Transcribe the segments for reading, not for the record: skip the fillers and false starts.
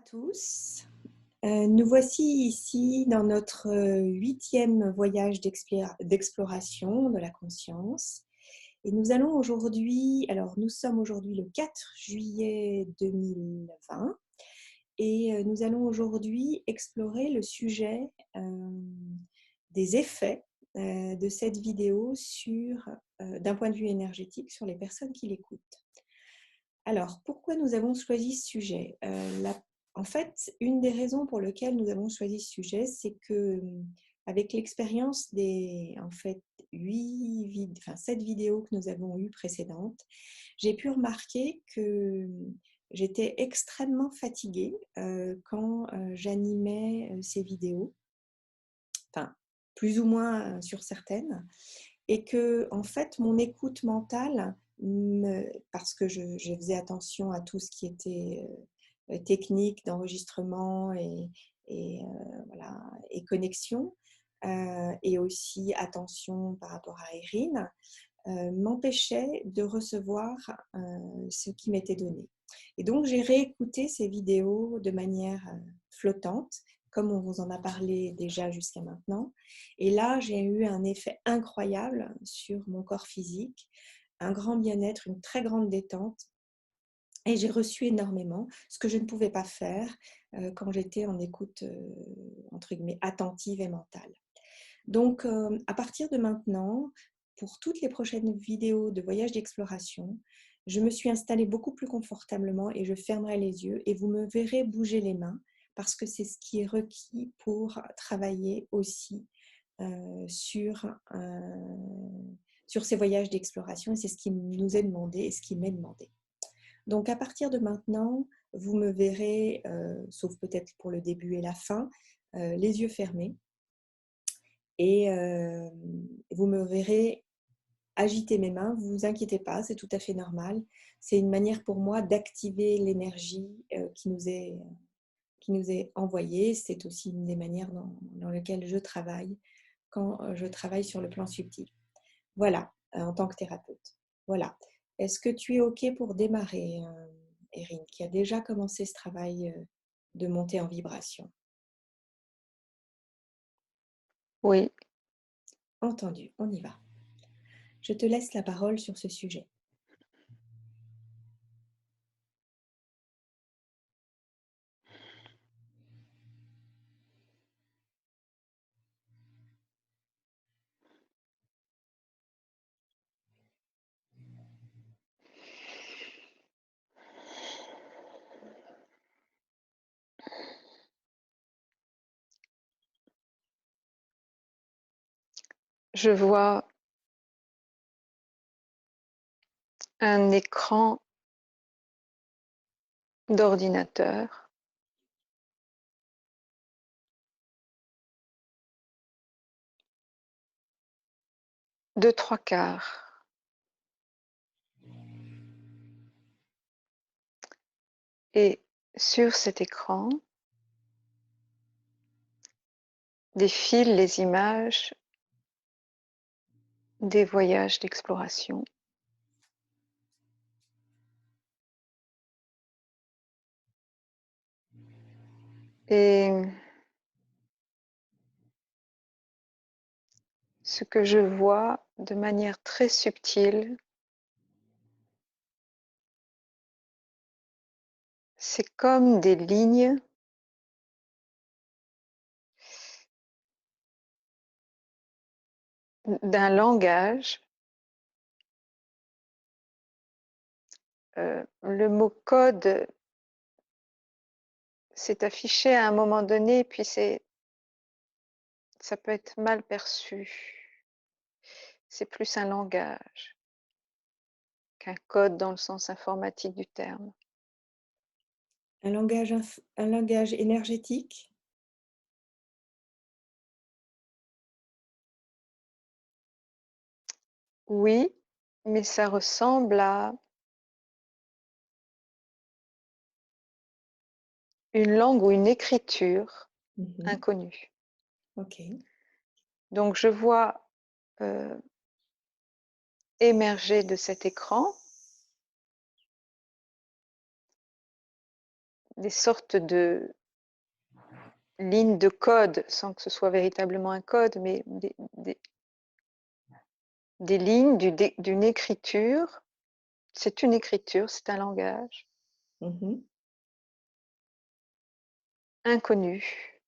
tous. Nous voici ici dans notre 8e voyage d'exploration de la conscience. Et nous allons aujourd'hui, alors nous sommes aujourd'hui le 4 juillet 2020 et nous allons aujourd'hui explorer le sujet des effets de cette vidéo d'un point de vue énergétique sur les personnes qui l'écoutent. Alors, pourquoi nous avons choisi ce sujet? En fait, une des raisons pour lesquelles nous avons choisi ce sujet, c'est que avec l'expérience des 7 vidéos que nous avons eues précédentes, j'ai pu remarquer que j'étais extrêmement fatiguée quand j'animais ces vidéos, enfin plus ou moins sur certaines, et que en fait mon écoute mentale, parce que je faisais attention à tout ce qui était technique d'enregistrement voilà, et connexion, et aussi attention par rapport à Erin, m'empêchait de recevoir ce qui m'était donné. Et donc j'ai réécouté ces vidéos de manière flottante, comme on vous en a parlé déjà jusqu'à maintenant. Et là, j'ai eu un effet incroyable sur mon corps physique, un grand bien-être, une très grande détente. Et j'ai reçu énormément, ce que je ne pouvais pas faire quand j'étais en écoute, entre guillemets, attentive et mentale. Donc, à partir de maintenant, pour toutes les prochaines vidéos de voyage d'exploration, je me suis installée beaucoup plus confortablement et je fermerai les yeux et vous me verrez bouger les mains parce que c'est ce qui est requis pour travailler aussi sur ces voyages d'exploration, et c'est ce qui nous est demandé et ce qui m'est demandé. Donc, à partir de maintenant, vous me verrez, sauf peut-être pour le début et la fin, les yeux fermés. Et vous me verrez agiter mes mains, vous vous inquiétez pas, c'est tout à fait normal. C'est une manière pour moi d'activer l'énergie qui nous est envoyée. C'est aussi une des manières dans lesquelles je travaille quand je travaille sur le plan subtil. Voilà, en tant que thérapeute. Voilà. Est-ce que tu es OK pour démarrer, Erin, qui a déjà commencé ce travail de montée en vibration? Oui, Entendu, on y va. Je te laisse la parole sur ce sujet. je vois un écran d'ordinateur de 3/4. Et sur cet écran défilent les images des voyages d'exploration. Et ce que je vois de manière très subtile, c'est comme des lignes d'un langage. Le mot code s'est affiché à un moment donné, puis ça peut être mal perçu. C'est plus un langage qu'un code dans le sens informatique du terme. Un langage énergétique? Oui, mais ça ressemble à une langue ou une écriture inconnue. Ok. Donc je vois émerger de cet écran des sortes de lignes de code, sans que ce soit véritablement un code, mais des lignes d'une écriture. C'est une écriture, c'est un langage Mhm. inconnu,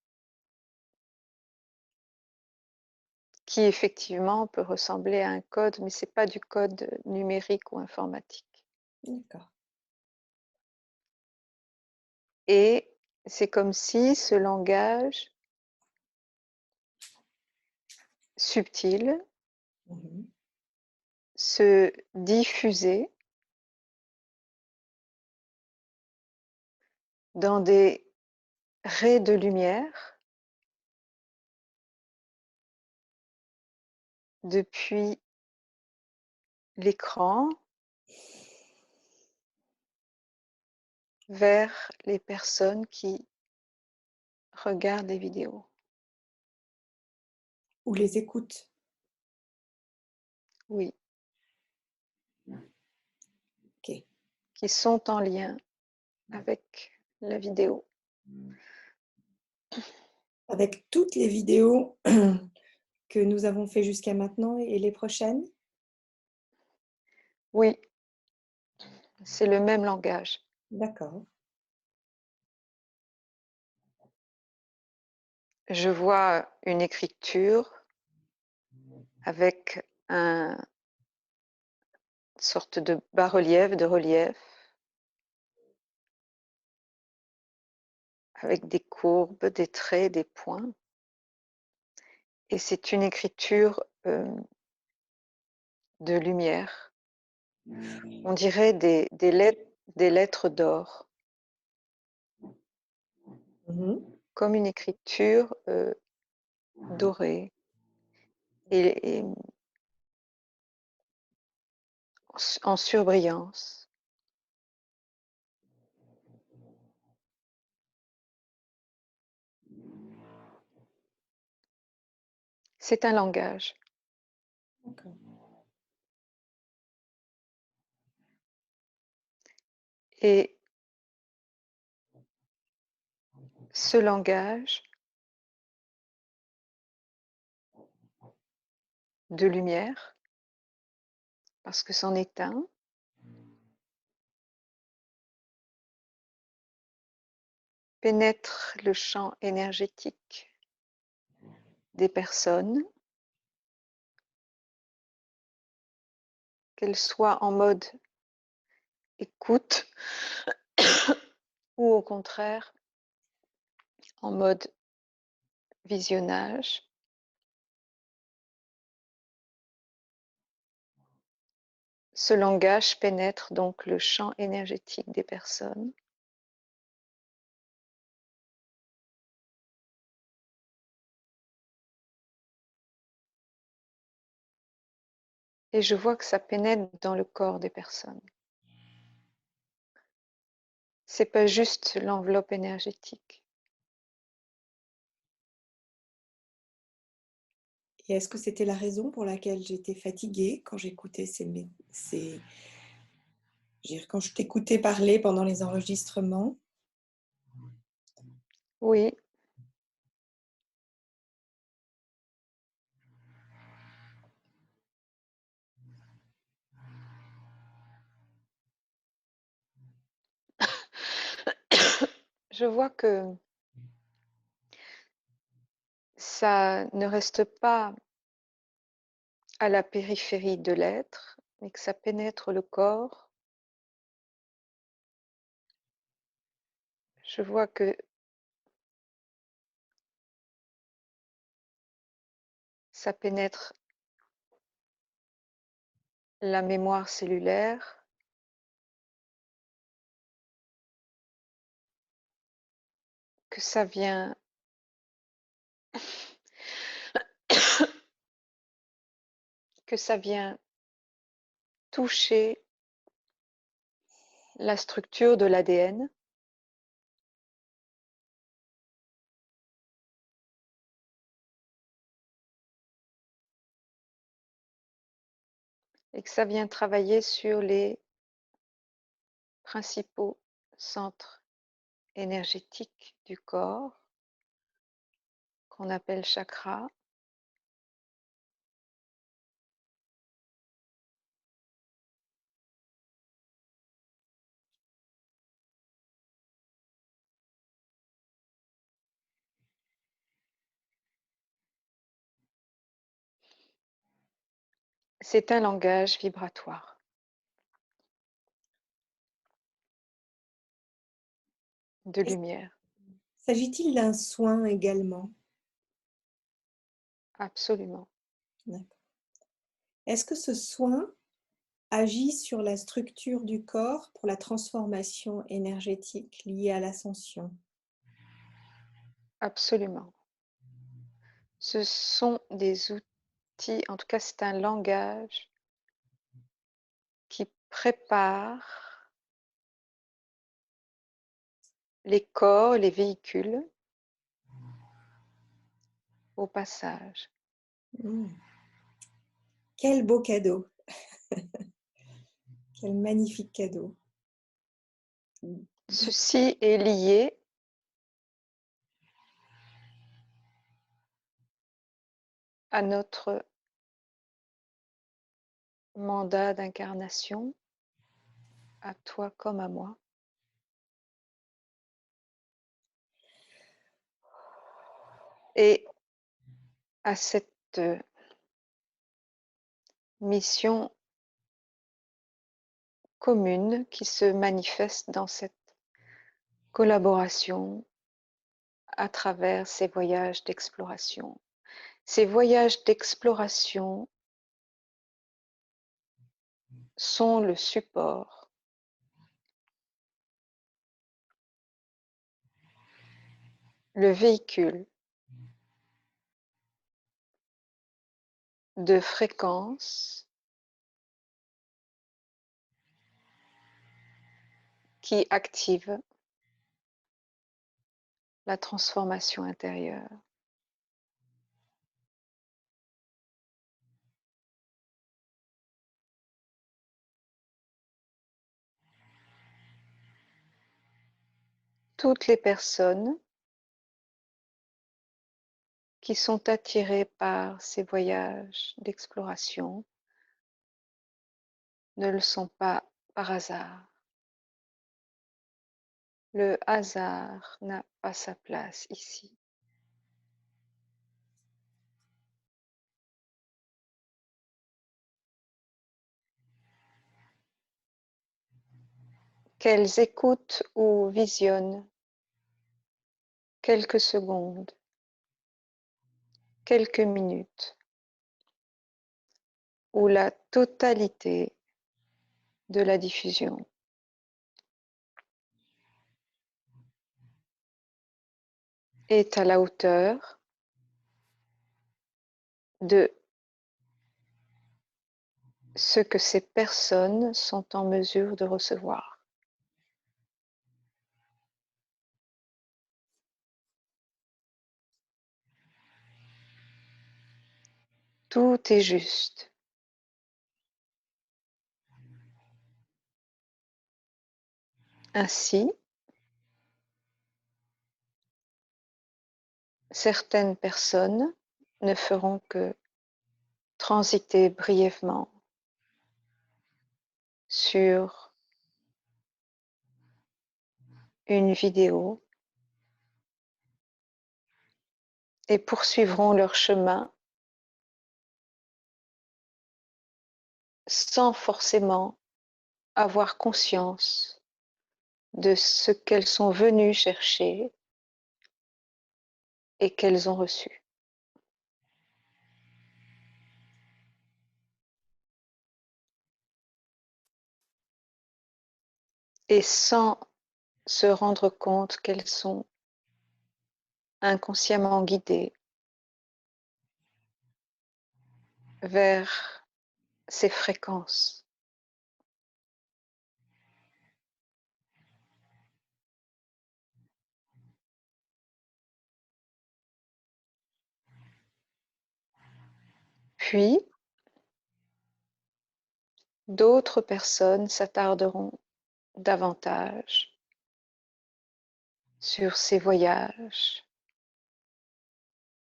qui effectivement peut ressembler à un code, mais c'est pas du code numérique ou informatique. D'accord. Et c'est comme si ce langage subtil Mhm. se diffusait dans des raies de lumière depuis l'écran vers les personnes qui regardent les vidéos. Ou les écoutes. Oui, Ok. qui sont en lien avec la vidéo. Avec toutes les vidéos que nous avons fait jusqu'à maintenant et les prochaines? Oui, c'est le même langage. D'accord. Je vois une écriture avec une sorte de bas-relief, de relief, avec des courbes, des traits, des points. Et c'est une écriture de lumière. On dirait des lettres d'or, Mhm. comme une écriture dorée et en surbrillance. C'est un langage. D'accord. Et ce langage de lumière, parce que c'en est un, pénètre le champ énergétique des personnes, qu'elles soient en mode écoute ou au contraire en mode visionnage. Ce langage pénètre donc le champ énergétique des personnes. Et je vois que ça pénètre dans le corps des personnes. C'est pas juste l'enveloppe énergétique. Et est-ce que c'était la raison pour laquelle j'étais fatiguée quand j'écoutais je veux dire, quand je t'écoutais parler pendant les enregistrements? Oui, je vois que ça ne reste pas à la périphérie de l'être, mais que ça pénètre le corps. Je vois que ça pénètre la mémoire cellulaire, que ça vient que ça vient toucher la structure de l'ADN et que ça vient travailler sur les principaux centres énergétiques du corps qu'on appelle chakra. C'est un langage vibratoire de lumière, S'agit-il d'un soin également? absolument. D'accord. Est-ce que ce soin agit sur la structure du corps pour la transformation énergétique liée à l'ascension? Absolument. Ce sont des outils, en tout cas c'est un langage qui prépare les corps, les véhicules au passage. Mmh. Quel beau cadeau! Quel magnifique cadeau! Ceci est lié à notre mandat d'incarnation, à toi comme à moi. Et à cette mission commune qui se manifeste dans cette collaboration à travers ces voyages d'exploration. Ces voyages d'exploration sont le support le véhicule de fréquences qui active la transformation intérieure. Toutes les personnes qui sont attirées par ces voyages d'exploration ne le sont pas par hasard. Le hasard n'a pas sa place ici. Qu'elles écoutent ou visionnent quelques secondes, quelques minutes, ou la totalité de la diffusion est à la hauteur de ce que ces personnes sont en mesure de recevoir. Tout est juste. Ainsi, certaines personnes ne feront que transiter brièvement sur une vidéo et poursuivront leur chemin sans forcément avoir conscience de ce qu'elles sont venues chercher et qu'elles ont reçu. Et sans se rendre compte qu'elles sont inconsciemment guidées vers ces fréquences. Puis, d'autres personnes s'attarderont davantage sur ces voyages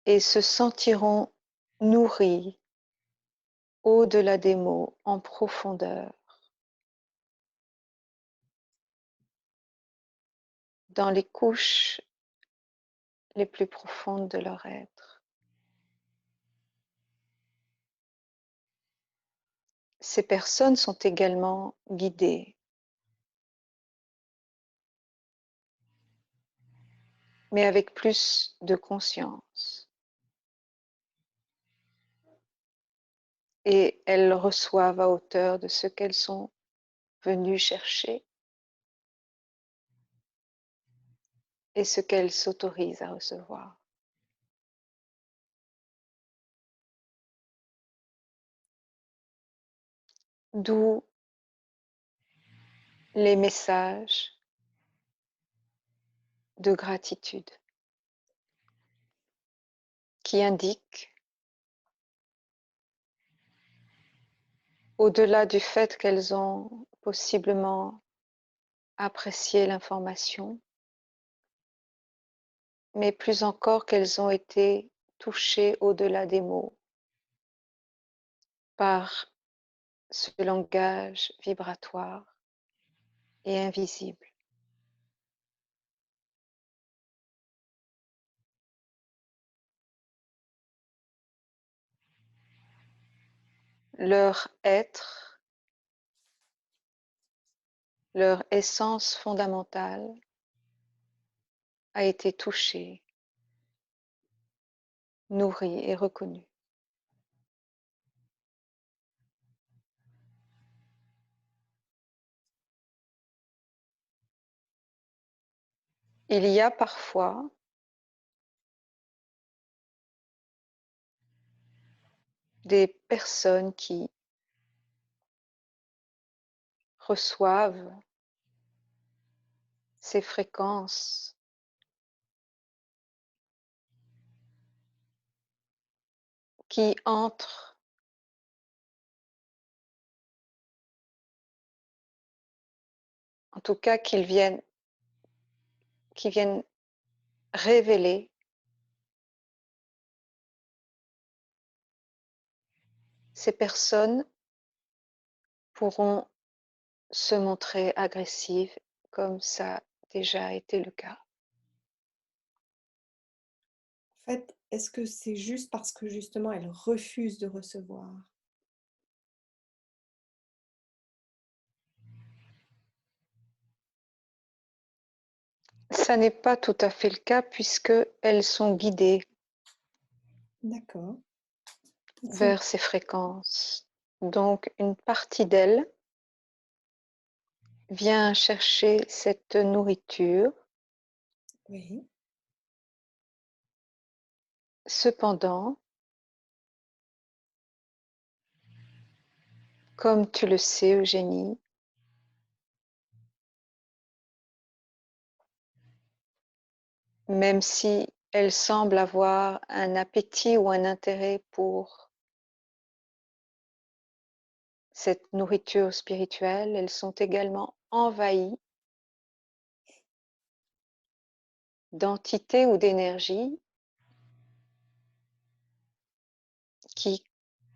et se sentiront nourris au-delà des mots, en profondeur, dans les couches les plus profondes de leur être. Ces personnes sont également guidées, mais avec plus de conscience. Et elles reçoivent à hauteur de ce qu'elles sont venues chercher et ce qu'elles s'autorisent à recevoir. D'où les messages de gratitude qui indiquent, au-delà du fait qu'elles ont possiblement apprécié l'information, mais plus encore qu'elles ont été touchées au-delà des mots par ce langage vibratoire et invisible. Leur être, leur essence fondamentale a été touchée, nourrie et reconnue. Il y a parfois des personnes qui reçoivent ces fréquences qui entrent en tout cas qui viennent révéler ces personnes pourront se montrer agressives comme ça a déjà été le cas. En fait, est-ce que c'est juste parce que justement elles refusent de recevoir? Ça n'est pas tout à fait le cas puisque elles sont guidées D'accord. vers ces fréquences. Donc une partie d'elles vient chercher cette nourriture. Oui, Cependant, comme tu le sais, Eugénie, même si elles semblent avoir un appétit ou un intérêt pour cette nourriture spirituelle, elles sont également envahies d'entités ou d'énergies qui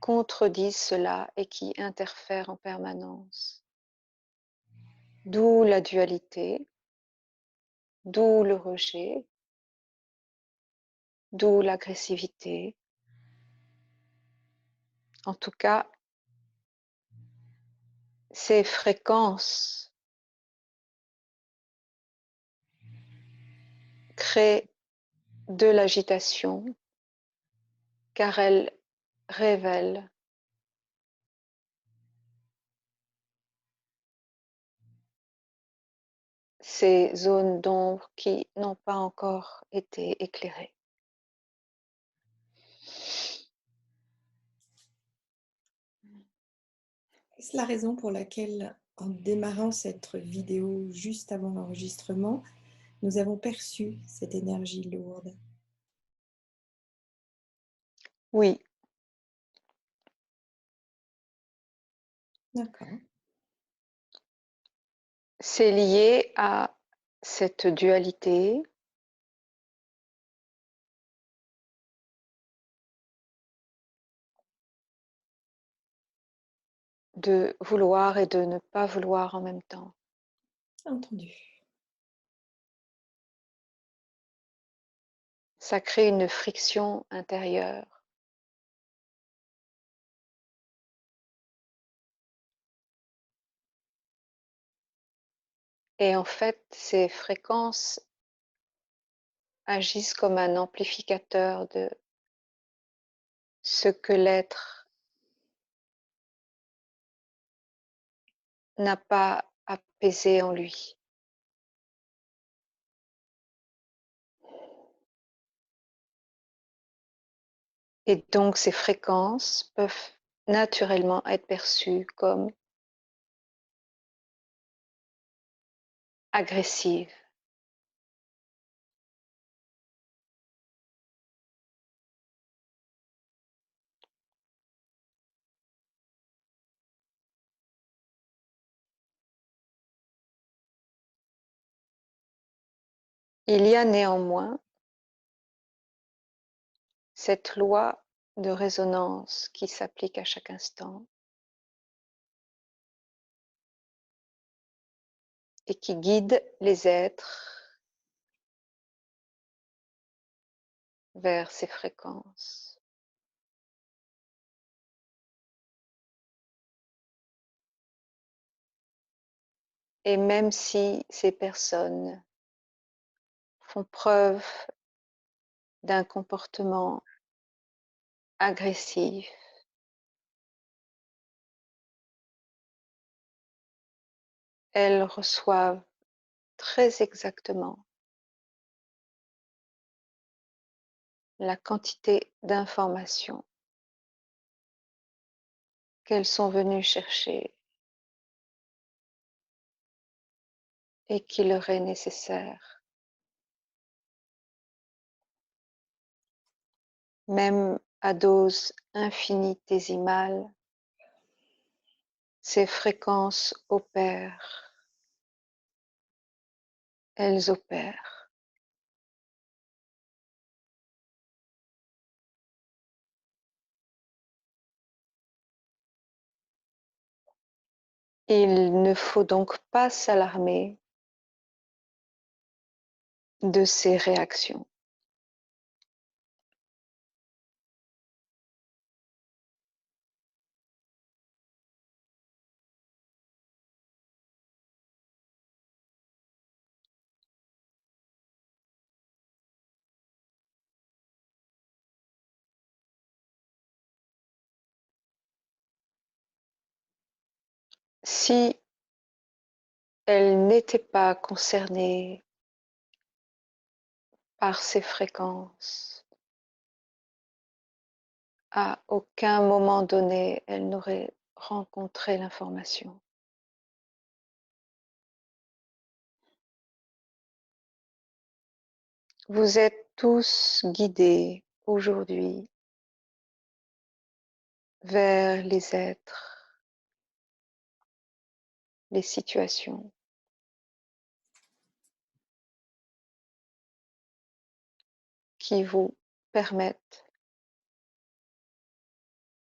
contredisent cela et qui interfèrent en permanence. D'où la dualité, d'où le rejet, d'où l'agressivité. En tout cas, ces fréquences créent de l'agitation car elles révèlent ces zones d'ombre qui n'ont pas encore été éclairées. est-ce la raison pour laquelle, en démarrant cette vidéo juste avant l'enregistrement, nous avons perçu cette énergie lourde? Oui, D'accord. c'est lié à cette dualité de vouloir et de ne pas vouloir en même temps. Entendu. Ça crée une friction intérieure. Et en fait, ces fréquences agissent comme un amplificateur de ce que l'être n'a pas apaisé en lui. Et donc ces fréquences peuvent naturellement être perçues comme agressives. Il y a néanmoins cette loi de résonance qui s'applique à chaque instant et qui guide les êtres vers ces fréquences. Et même si ces personnes font preuve d'un comportement agressif, elles reçoivent très exactement la quantité d'informations qu'elles sont venues chercher et qui leur est nécessaire. Même à dose infinitésimale, ces fréquences opèrent, elles opèrent. Il ne faut donc pas s'alarmer de ces réactions. Si elles n'étaient pas concernées par ces fréquences, à aucun moment donné, elles n'auraient rencontré l'information. Vous êtes tous guidés aujourd'hui vers les êtres, les situations qui vous permettent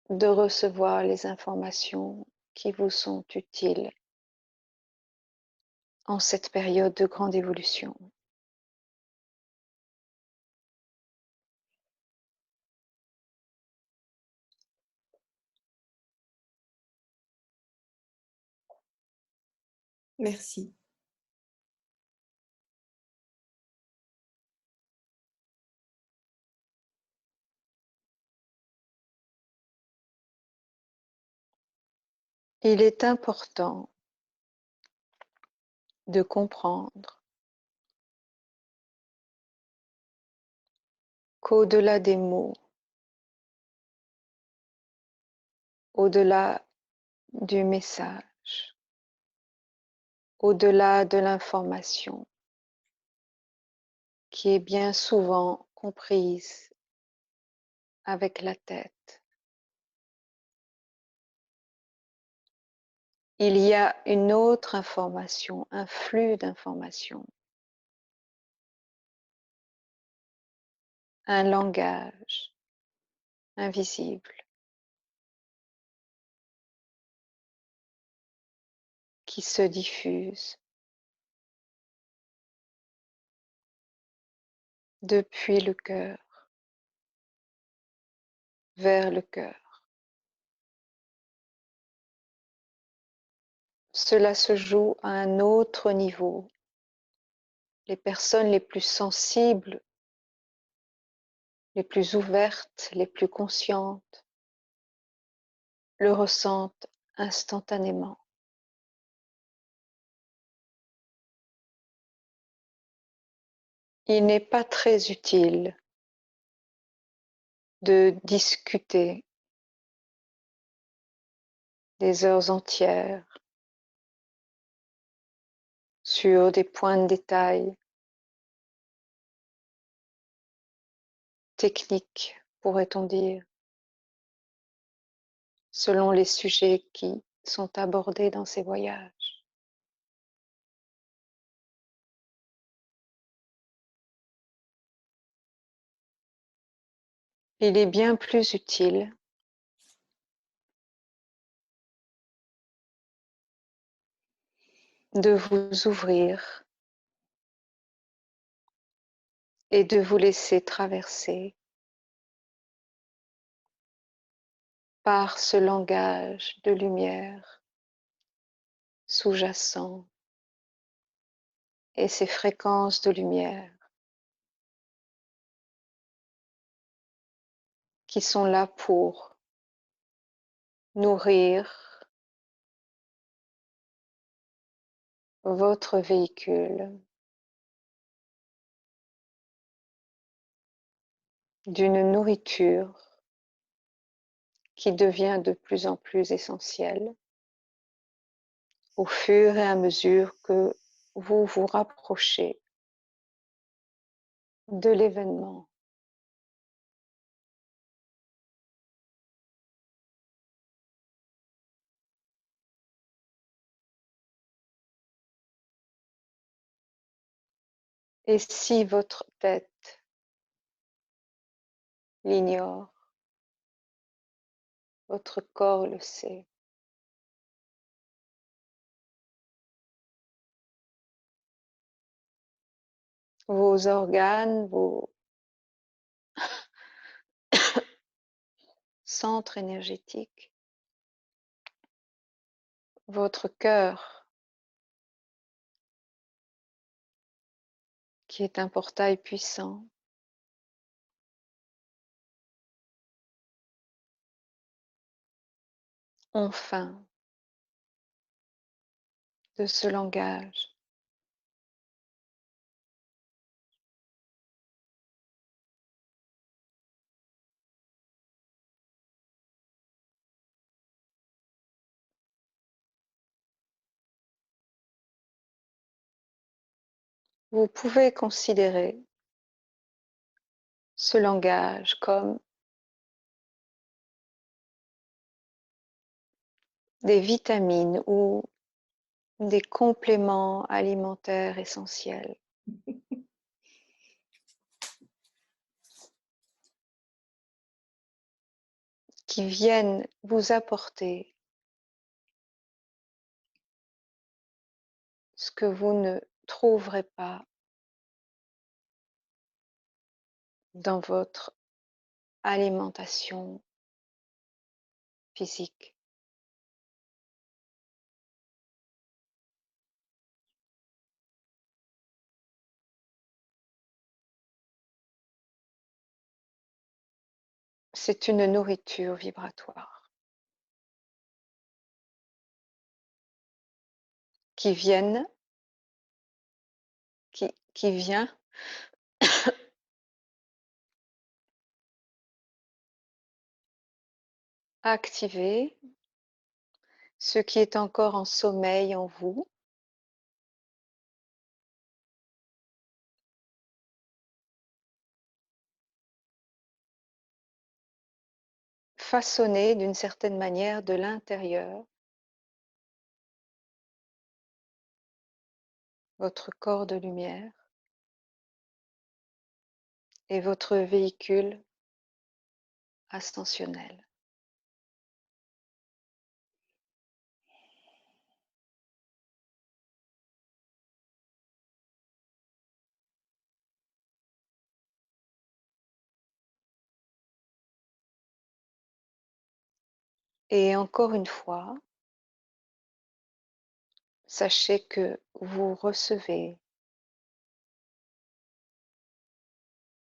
de recevoir les informations qui vous sont utiles en cette période de grande évolution. Merci. Il est important de comprendre qu'au-delà des mots, au-delà du message, au-delà de l'information qui est bien souvent comprise avec la tête, il y a une autre information, un flux d'informations un langage invisible qui se diffuse depuis le cœur vers le cœur. Cela se joue à un autre niveau. Les personnes les plus sensibles, les plus ouvertes, les plus conscientes, le ressentent instantanément. Il n'est pas très utile de discuter des heures entières sur des points de détail techniques, pourrait-on dire, selon les sujets qui sont abordés dans ces voyages. Il est bien plus utile de vous ouvrir et de vous laisser traverser par ce langage de lumière sous-jacent et ces fréquences de lumière qui sont là pour nourrir votre véhicule d'une nourriture qui devient de plus en plus essentielle au fur et à mesure que vous vous rapprochez de l'événement. Et si votre tête l'ignore, votre corps le sait. Vos organes, vos centres énergétiques, votre cœur, qui est un portail puissant, ont faim de ce langage. Vous pouvez considérer ce langage comme des vitamines ou des compléments alimentaires essentiels qui viennent vous apporter ce que vous ne trouverez pas dans votre alimentation physique. C'est une nourriture vibratoire qui vient activer ce qui est encore en sommeil en vous, façonner d'une certaine manière de l'intérieur votre corps de lumière est votre véhicule ascensionnel. Et encore une fois, sachez que vous recevez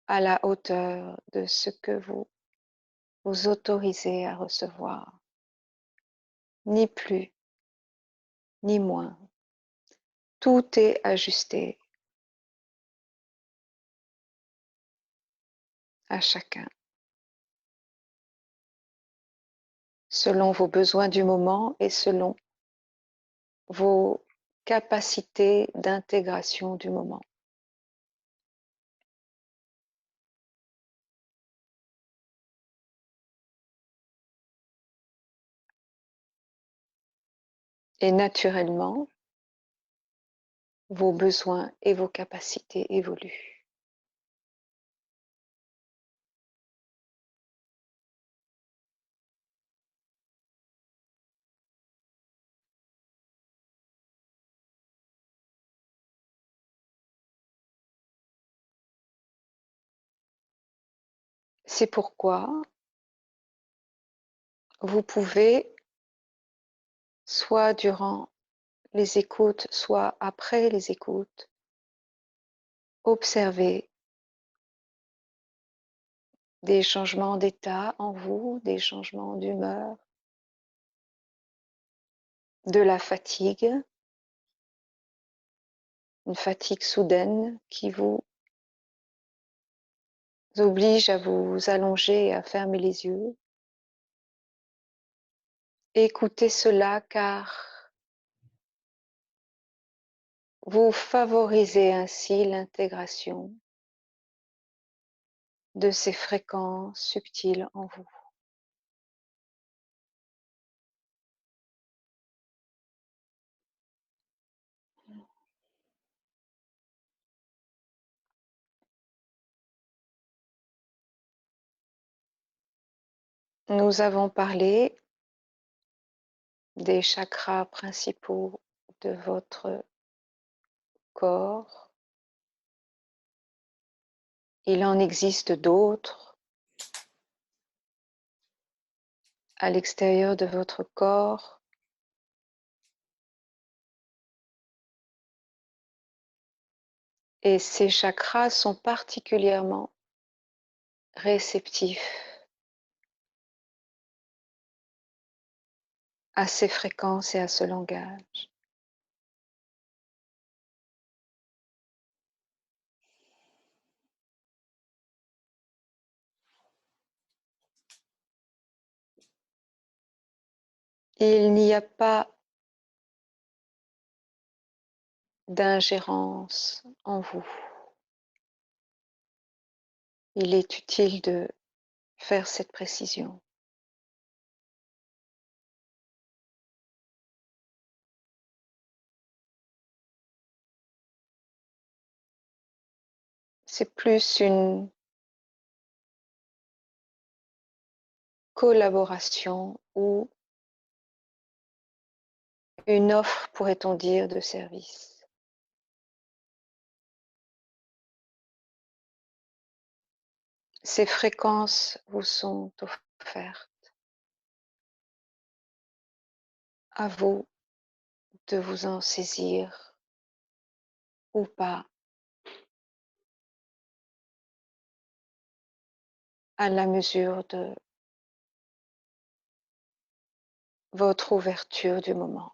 à la hauteur de ce que vous vous autorisez à recevoir, ni plus, ni moins. Tout est ajusté à chacun, selon vos besoins du moment et selon vos capacités d'intégration du moment. Et naturellement, vos besoins et vos capacités évoluent. C'est pourquoi vous pouvez, soit durant les écoutes, soit après les écoutes, observer des changements d'état en vous, des changements d'humeur, de la fatigue, une fatigue soudaine qui vous oblige à vous allonger et à fermer les yeux. Écoutez cela car vous favorisez ainsi l'intégration de ces fréquences subtiles en vous. Nous avons parlé des chakras principaux de votre corps. Il en existe d'autres à l'extérieur de votre corps. Et ces chakras sont particulièrement réceptifs à ces fréquences et à ce langage. Il n'y a pas d'ingérence en vous. Il est utile de faire cette précision. C'est plus une collaboration ou une offre, pourrait-on dire, de service. Ces fréquences vous sont offertes. À vous de vous en saisir ou pas à la mesure de votre ouverture du moment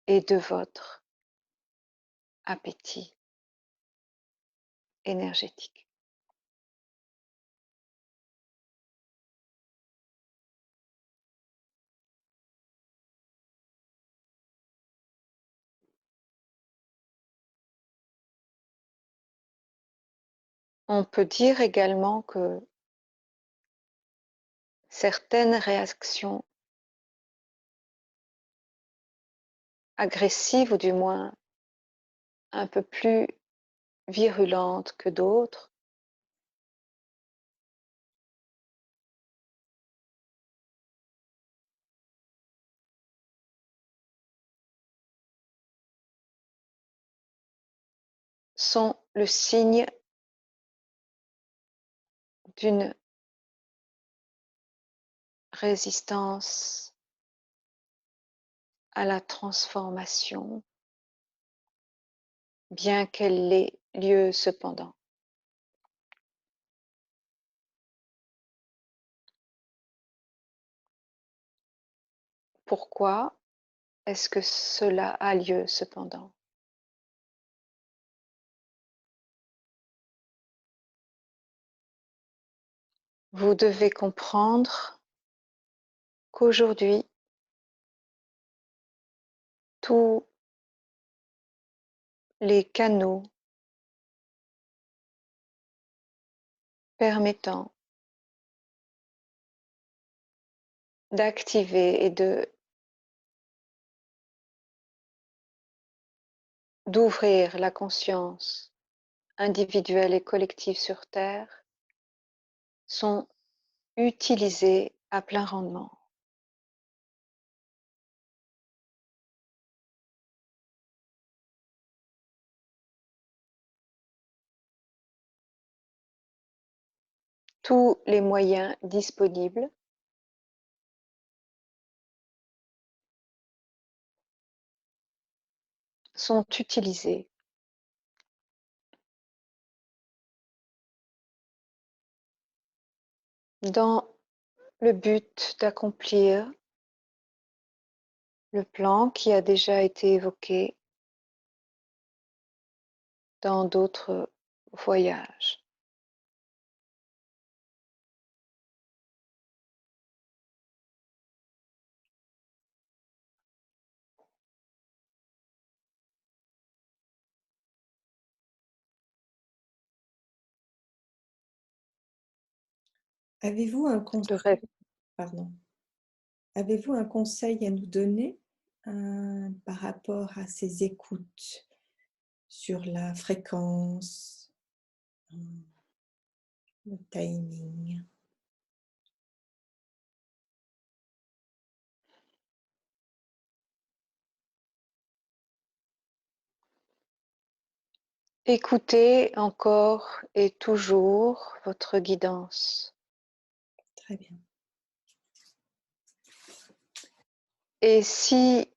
et de votre appétit énergétique. On peut dire également que certaines réactions agressives ou du moins un peu plus virulentes que d'autres. Sont le signe d'une résistance à la transformation, bien qu'elle ait lieu cependant. Pourquoi est-ce que cela a lieu cependant? Vous devez comprendre qu'aujourd'hui, tous les canaux permettant d'activer et d'ouvrir la conscience individuelle et collective sur Terre sont utilisés à plein rendement. Tous les moyens disponibles sont utilisés dans le but d'accomplir le plan qui a déjà été évoqué dans d'autres voyages. Avez-vous un Le rêve. conseil, pardon, avez-vous un conseil à nous donner par rapport à ces écoutes sur la fréquence, le timing? Écoutez encore et toujours votre guidance. Très bien. Et si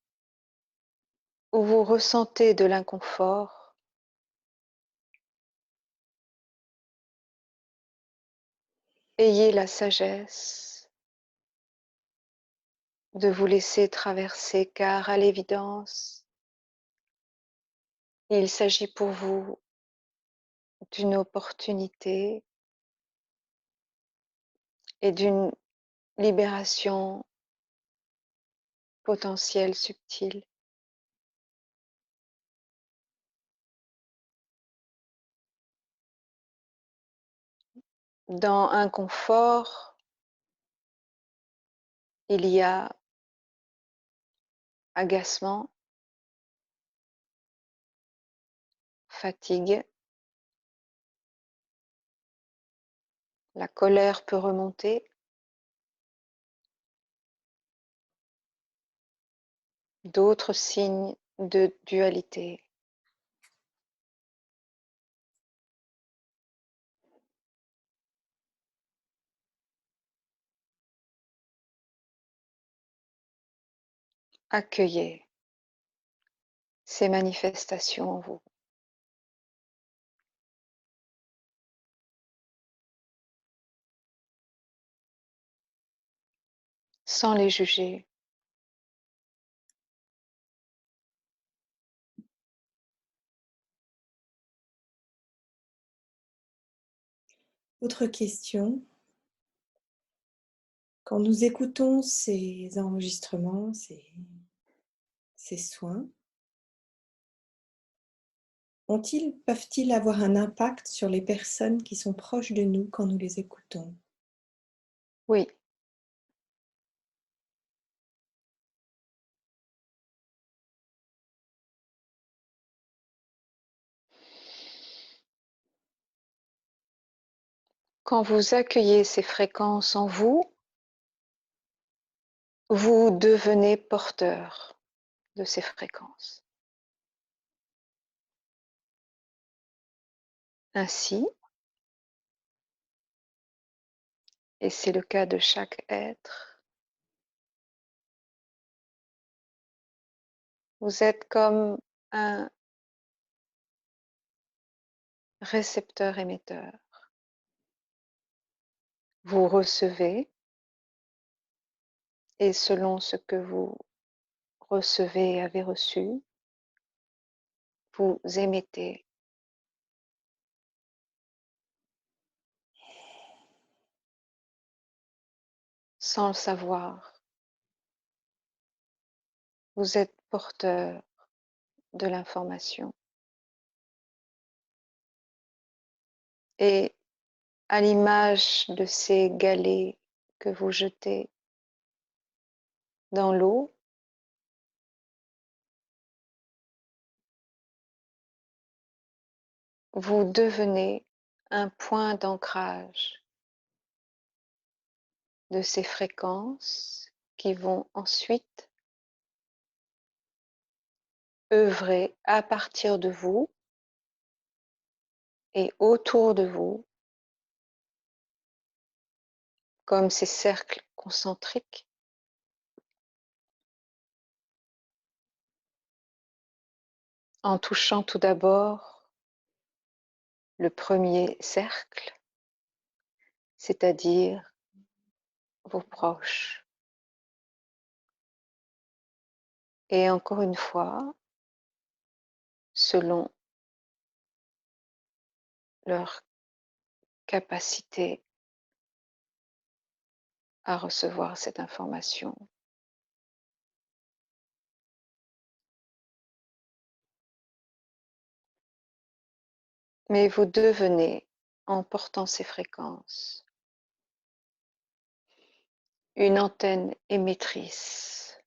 vous ressentez de l'inconfort, ayez la sagesse de vous laisser traverser, car à l'évidence, il s'agit pour vous d'une opportunité et d'une libération potentielle subtile. Dans inconfort, il y a agacement, fatigue, la colère peut remonter, d'autres signes de dualité. Accueillez ces manifestations en vous, sans les juger. Autre question. Quand nous écoutons ces enregistrements, ces soins, peuvent-ils avoir un impact sur les personnes qui sont proches de nous quand nous les écoutons? Oui, quand vous accueillez ces fréquences en vous, vous devenez porteur de ces fréquences. Ainsi, et c'est le cas de chaque être, vous êtes comme un récepteur-émetteur. Vous recevez et selon ce que vous recevez et avez reçu, vous émettez. Sans le savoir, vous êtes porteur de l'information. Et à l'image de ces galets que vous jetez dans l'eau, vous devenez un point d'ancrage de ces fréquences qui vont ensuite œuvrer à partir de vous et autour de vous, comme ces cercles concentriques, en touchant tout d'abord le premier cercle, c'est-à-dire vos proches. Et encore une fois, selon leur capacité à recevoir cette information. Mais vous devenez, en portant ces fréquences, une antenne émettrice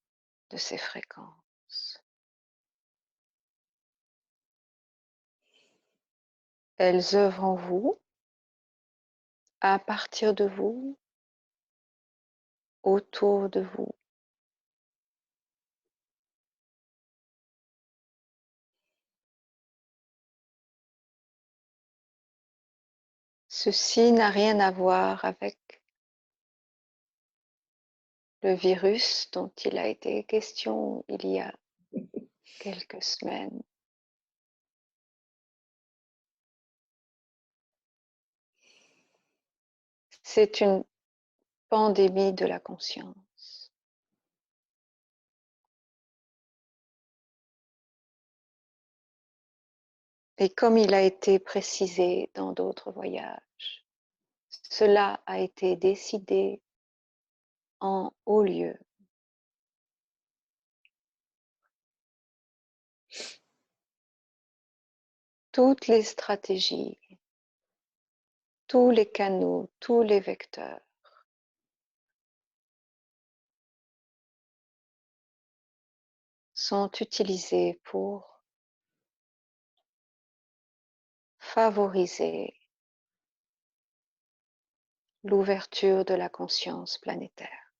de ces fréquences. Elles œuvrent en vous, à partir de vous, autour de vous. Ceci n'a rien à voir avec le virus dont il a été question il y a quelques semaines. C'est une pandémie de la conscience. Et comme il a été précisé dans d'autres voyages, cela a été décidé en haut lieu. Toutes les stratégies, tous les canaux, tous les vecteurs sont utilisés pour favoriser l'ouverture de la conscience planétaire.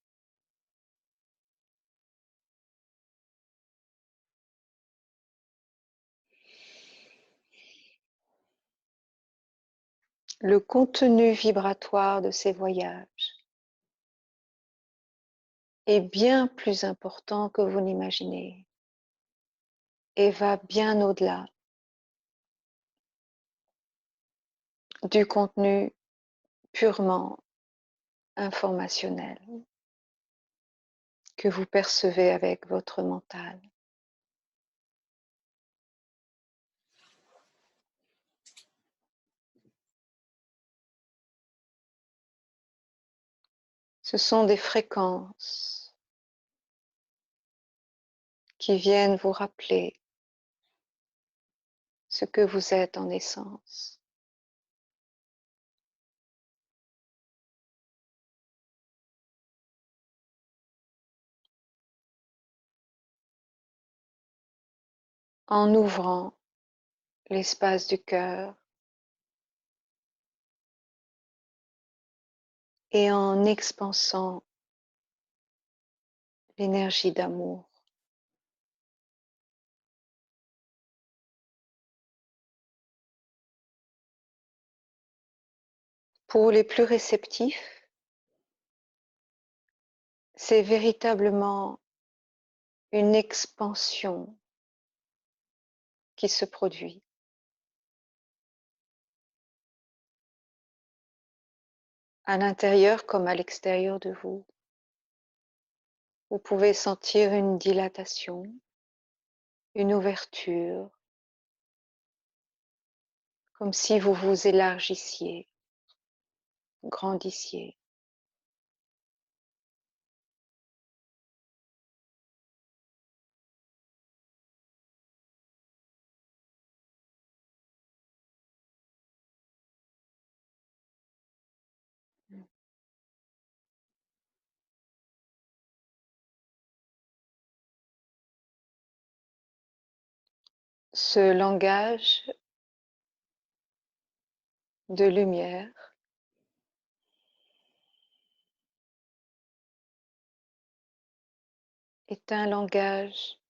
Le contenu vibratoire de ces voyages est bien plus important que vous n'imaginez et va bien au-delà du contenu purement informationnel que vous percevez avec votre mental. Ce sont des fréquences qui viennent vous rappeler ce que vous êtes en essence. En ouvrant l'espace du cœur, et en expansant l'énergie d'amour. Pour les plus réceptifs, c'est véritablement une expansion qui se produit. À l'intérieur comme à l'extérieur de vous. Vous pouvez sentir une dilatation, une ouverture, comme si vous vous élargissiez, grandissiez. Ce langage de lumière est un langage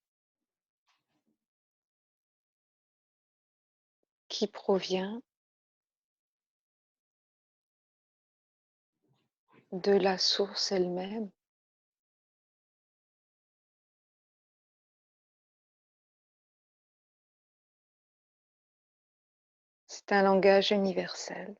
qui provient de la source elle-même. C'est un langage universel.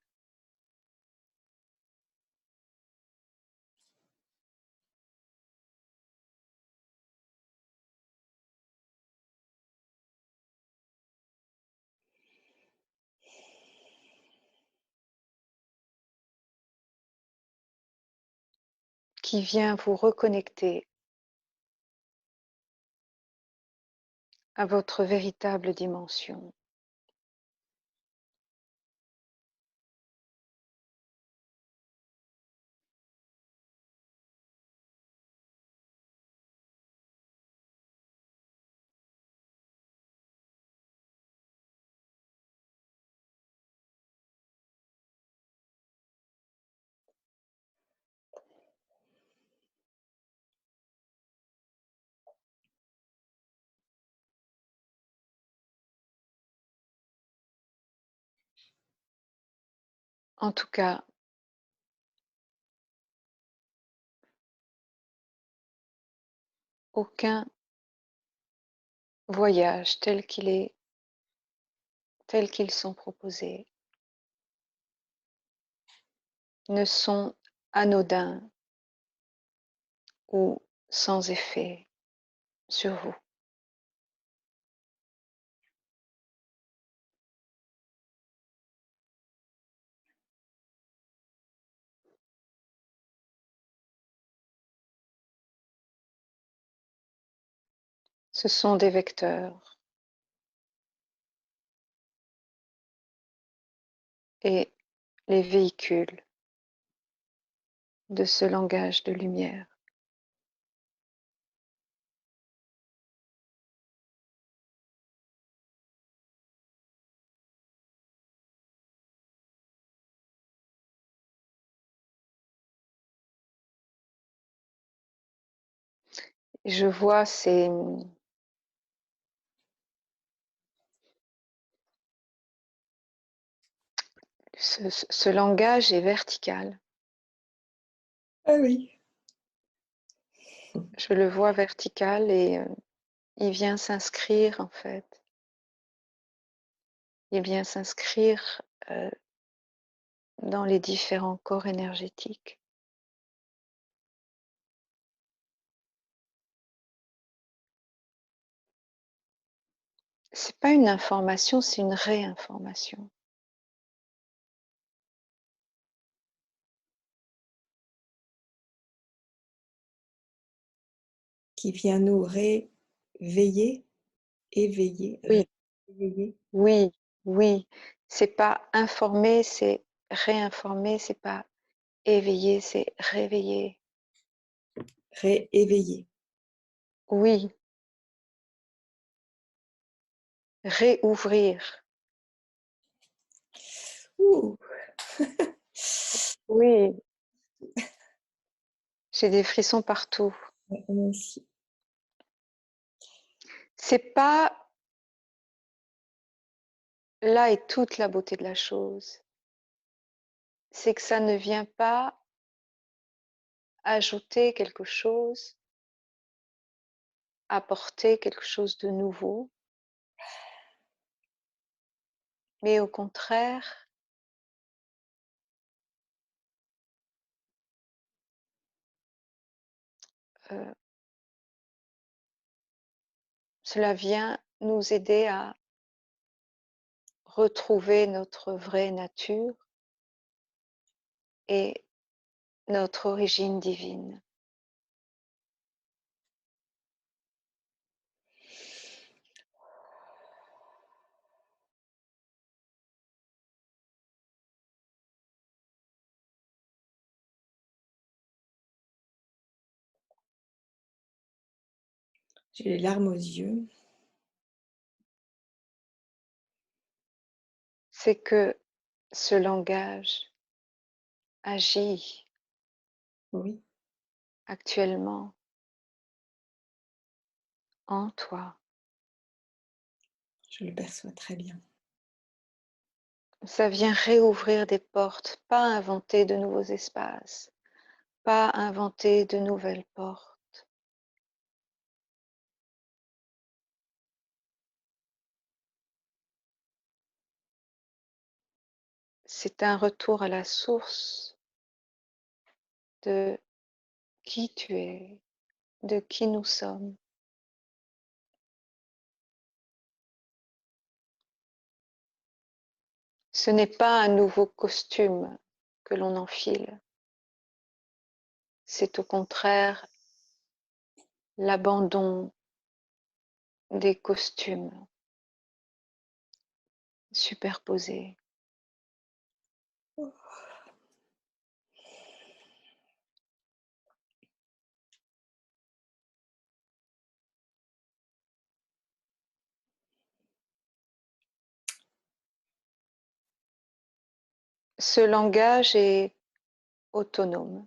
Qui vient vous reconnecter à votre véritable dimension. En tout cas, aucun voyage tel qu'il est, tels qu'ils sont proposés, ne sont anodins ou sans effet sur vous. Ce sont des vecteurs et les véhicules de ce langage de lumière. Je vois ce langage est vertical. Ah oui. Je le vois vertical et il vient s'inscrire en fait. Il vient s'inscrire dans les différents corps énergétiques. C'est pas une information, c'est une réinformation. Qui vient nous réveiller, éveiller, Oui, réveiller. oui, oui. C'est pas informer, c'est réinformer, c'est pas éveiller, c'est réveiller. Rééveiller. Oui, réouvrir. Ouh. Oui, J'ai des frissons partout. Ouais, moi aussi. C'est pas là est toute la beauté de la chose. C'est que ça ne vient pas ajouter quelque chose, apporter quelque chose de nouveau, mais au contraire, heu, cela vient nous aider à retrouver notre vraie nature et notre origine divine. J'ai les larmes aux yeux. C'est que ce langage agit Oui, actuellement en toi. je le perçois très bien. Ça vient réouvrir des portes, pas inventer de nouveaux espaces, pas inventer de nouvelles portes. C'est un retour à la source de qui tu es, de qui nous sommes. Ce n'est pas un nouveau costume que l'on enfile, c'est au contraire l'abandon des costumes superposés. Ce langage est autonome.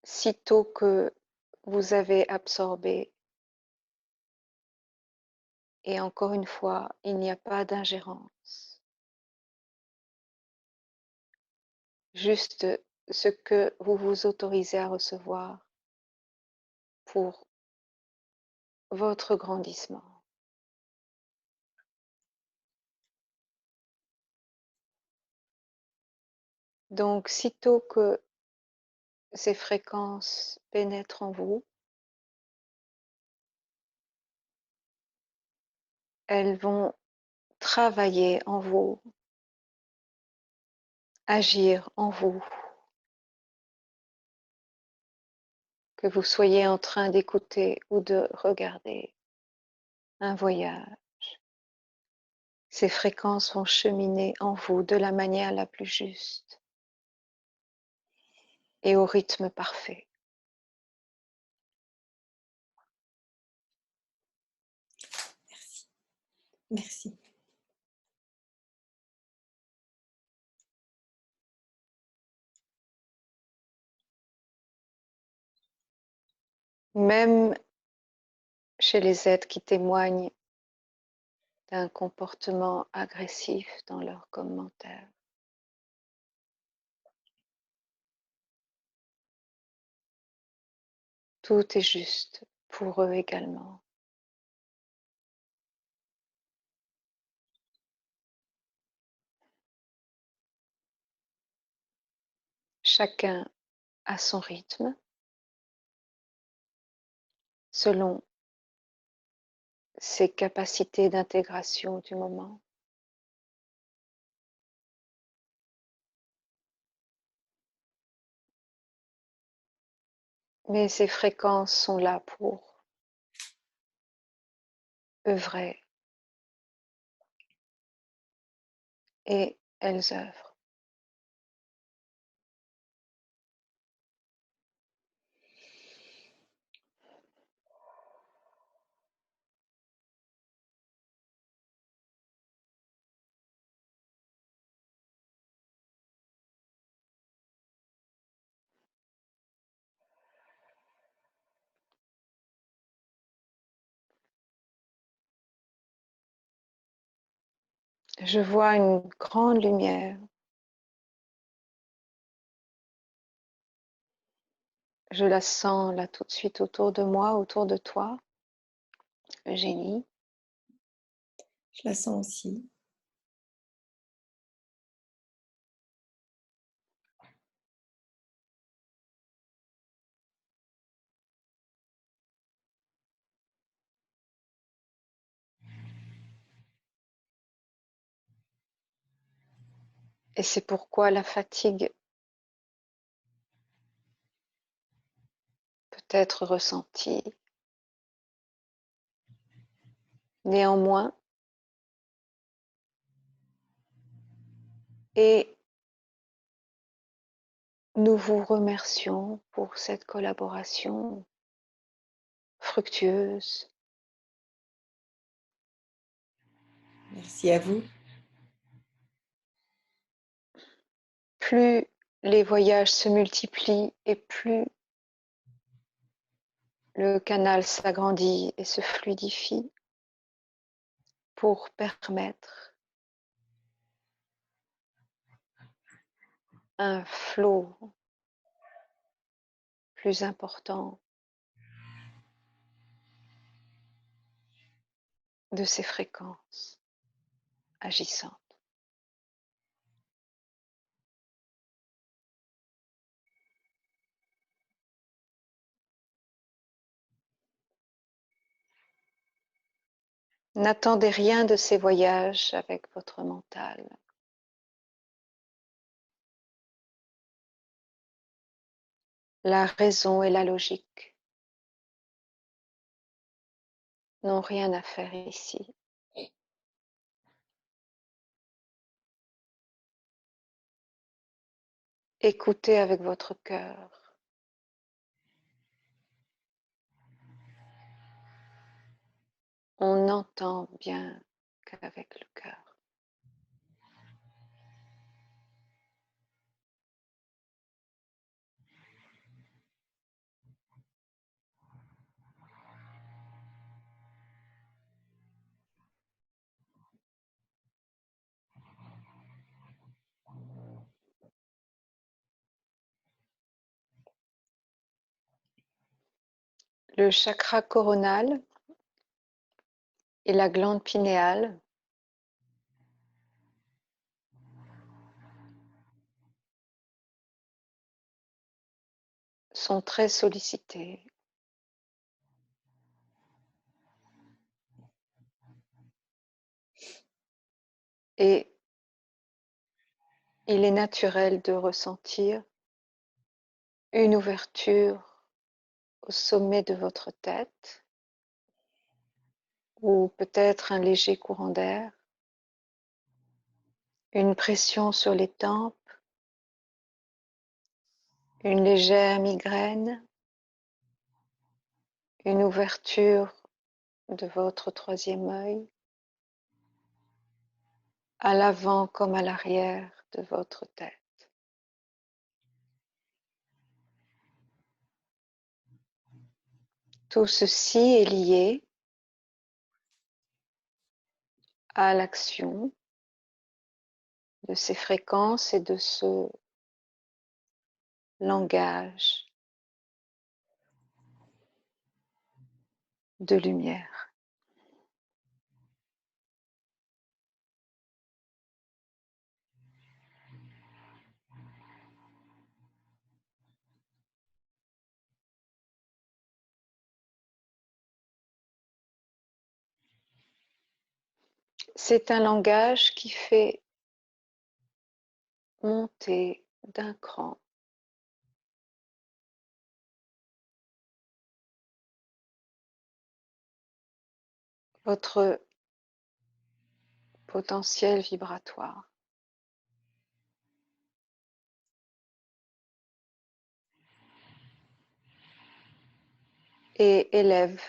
Sitôt que vous avez absorbé, et encore une fois, il n'y a pas d'ingérence, juste ce que vous vous autorisez à recevoir pour votre grandissement. Donc, sitôt que ces fréquences pénètrent en vous, elles vont travailler en vous, agir en vous, que vous soyez en train d'écouter ou de regarder un voyage. Ces fréquences vont cheminer en vous de la manière la plus juste et au rythme parfait. Merci. Merci. Même chez les êtres qui témoignent d'un comportement agressif dans leurs commentaires. Tout est juste pour eux également. Chacun à son rythme, selon ses capacités d'intégration du moment. Mais ces fréquences sont là pour œuvrer et elles œuvrent. Je vois une grande lumière. Je la sens là tout de suite autour de moi, autour de toi, Eugénie. Je la sens aussi. Et c'est pourquoi la fatigue peut être ressentie. Néanmoins, et nous vous remercions pour cette collaboration fructueuse. Merci à vous. Plus les voyages se multiplient et plus le canal s'agrandit et se fluidifie pour permettre un flot plus important de ces fréquences agissantes. N'attendez rien de ces voyages avec votre mental. La raison et la logique n'ont rien à faire ici. Écoutez avec votre cœur. On n'entend bien qu'avec le cœur. Le chakra coronal et la glande pinéale sont très sollicités. Et il est naturel de ressentir une ouverture au sommet de votre tête ou peut-être un léger courant d'air, une pression sur les tempes, une légère migraine, une ouverture de votre troisième œil, à l'avant comme à l'arrière de votre tête. Tout ceci est lié à l'action de ces fréquences et de ce langage de lumière. C'est un langage qui fait monter d'un cran votre potentiel vibratoire et élève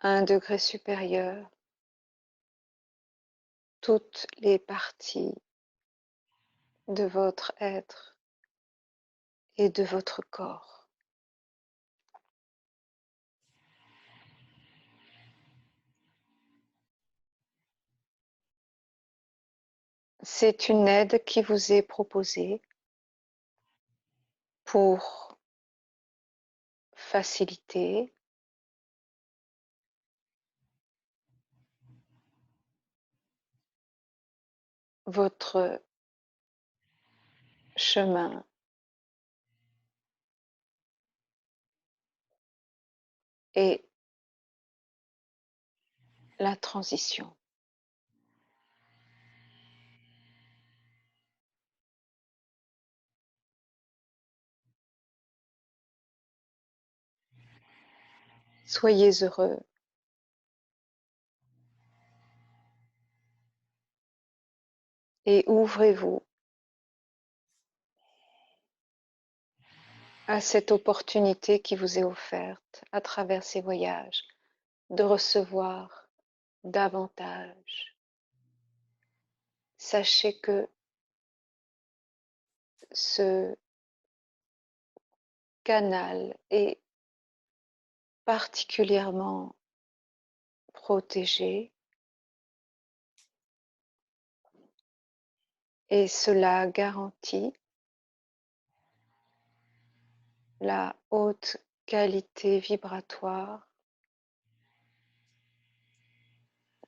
à un degré supérieur toutes les parties de votre être et de votre corps. C'est une aide qui vous est proposée pour faciliter votre chemin et la transition. Soyez heureux. Et ouvrez-vous à cette opportunité qui vous est offerte à travers ces voyages de recevoir davantage. Sachez que ce canal est particulièrement protégé et cela garantit la haute qualité vibratoire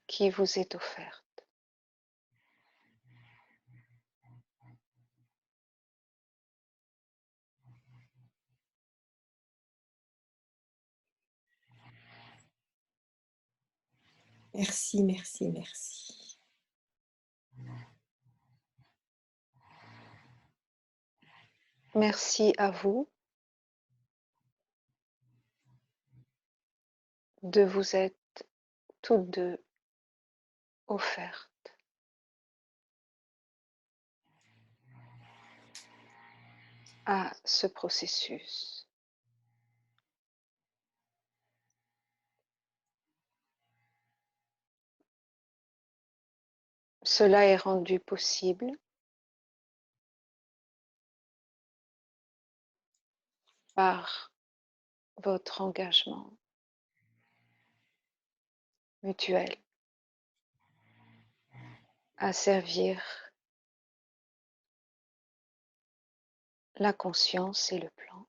qui vous est offerte. Merci, merci, merci. Merci à vous de vous être toutes deux offertes à ce processus. Cela est rendu possible par votre engagement mutuel à servir la conscience et le plan.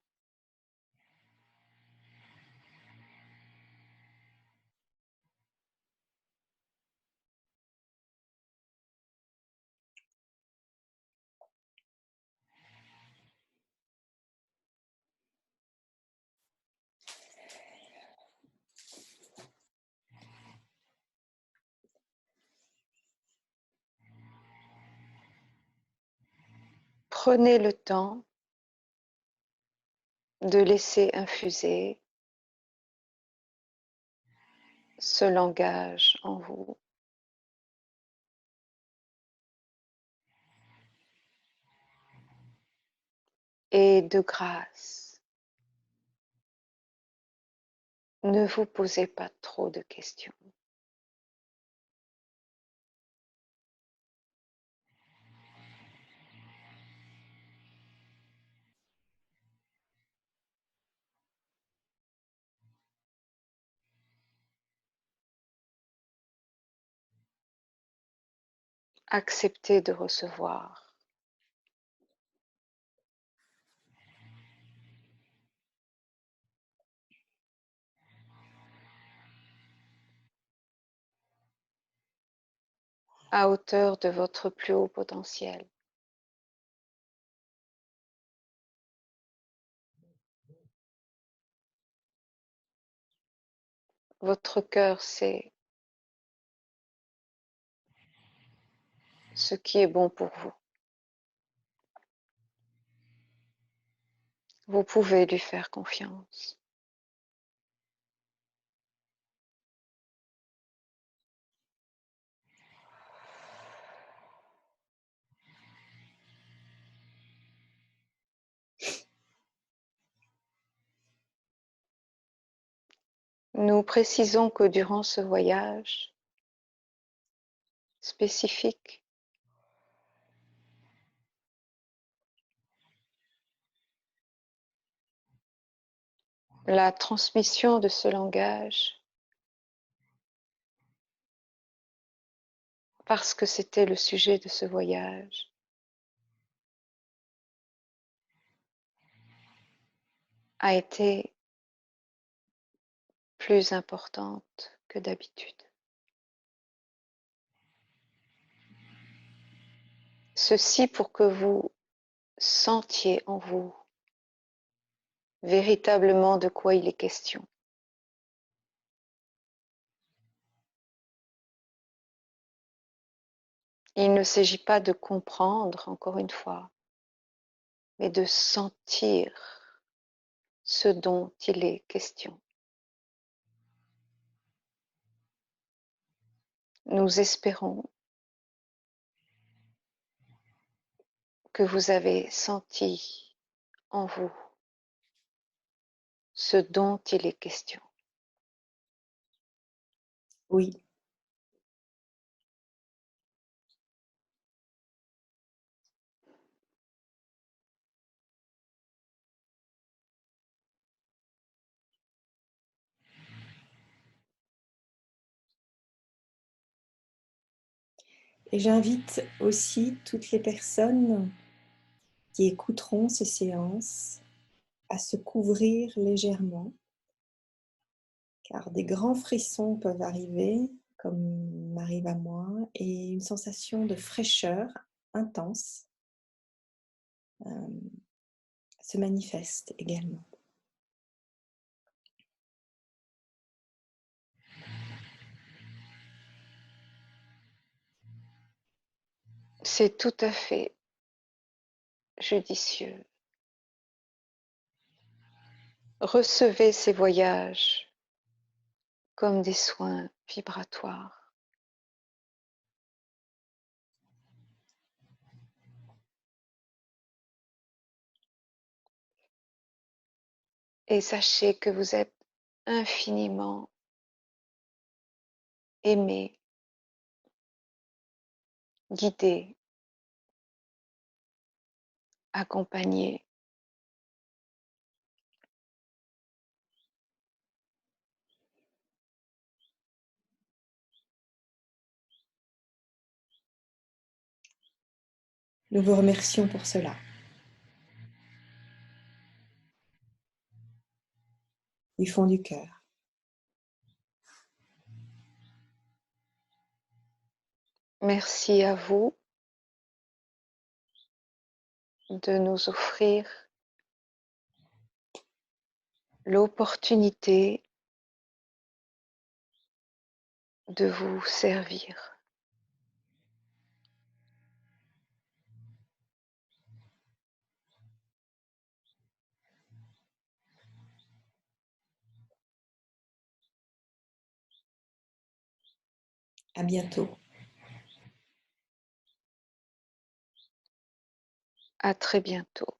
Prenez le temps de laisser infuser ce langage en vous. Et de grâce, ne vous posez pas trop de questions. Acceptez de recevoir. À hauteur de votre plus haut potentiel. Votre cœur sait ce qui est bon pour vous. Vous pouvez lui faire confiance. Nous précisons que durant ce voyage spécifique, la transmission de ce langage parce que c'était le sujet de ce voyage, a été plus importante que d'habitude. Ceci pour que vous sentiez en vous véritablement de quoi il est question. Il ne s'agit pas de comprendre, encore une fois, mais de sentir ce dont il est question. Nous espérons que vous avez senti en vous ce dont il est question. Oui. Et j'invite aussi toutes les personnes qui écouteront ces séances à se couvrir légèrement, car des grands frissons peuvent arriver, comme m'arrive à moi, et une sensation de fraîcheur intense se manifeste également. C'est tout à fait judicieux. Recevez ces voyages comme des soins vibratoires. Et sachez que vous êtes infiniment aimé, guidé, accompagné. Nous vous remercions pour cela, du fond du cœur. Merci à vous de nous offrir l'opportunité de vous servir. À bientôt. À très bientôt.